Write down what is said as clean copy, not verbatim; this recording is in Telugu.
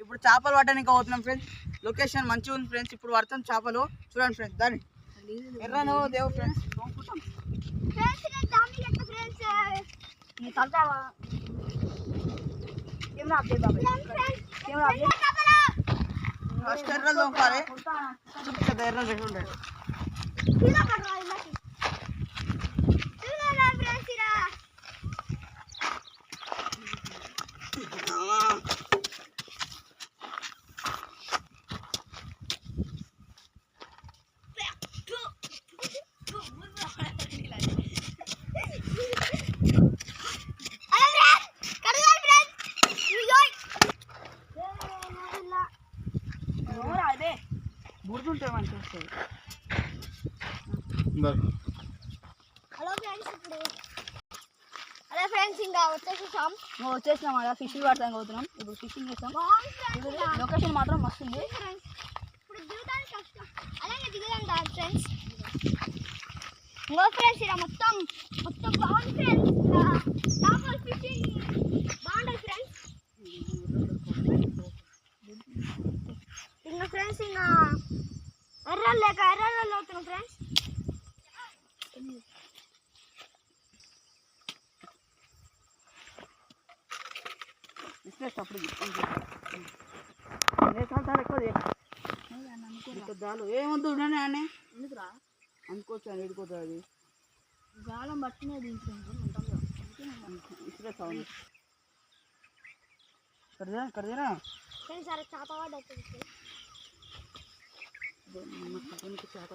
ఇప్పుడు చేపలు పట్టడానికి పోతున్నాం ఫ్రెండ్స్. లొకేషన్ మంచిగా ఉంది ఫ్రెండ్స్. ఇప్పుడు పడతాం చేపలు. చూడండి ఫ్రెండ్స్, దాన్ని ఎర్రను దేవు ఫ్రెండ్స్. ఫస్ట్ ఎర్రలు తోపాలి. చూపించదు ఎర్రలు ఎట్లా ఉంటాయి. బుర్దుంటే మంచిగా వస్తుంది. హలో ఫ్రెండ్స్, ఇంకా వచ్చేసినాం అలా ఫిషింగ్ పడతానికి పోతున్నాం. ఇప్పుడు ఫిషింగ్ చేస్తాం. లొకేషన్ మాత్రం మస్తు ఉంది. ఇప్పుడు దిగుతానికి కష్టం, అలాగే దిగుదాం కాదు ఫ్రెండ్స్. ఇంకో ఫ్రెండ్స్ ఇలా మొత్తం బాగుంది ఫ్రెండ్స్. చేపలు ఫిషింగ్ బాగుంటుంది ఫ్రెండ్స్. ఇంకా ఫ్రెండ్స్ ఇంకా ఎర్రలు అవుతున్నాం ఫ్రెండ్స్. అప్పుడు ఎక్కువ ఏమొద్దు ఉండనే అని ఎందుకురా అనుకోవచ్చు అని ఎడుకోతుంది. అది గాలం పట్టినే ఇసురే సౌండ్ కడదేనా ఫ్రెండ్స్. అరే చేప పడ్డ చేత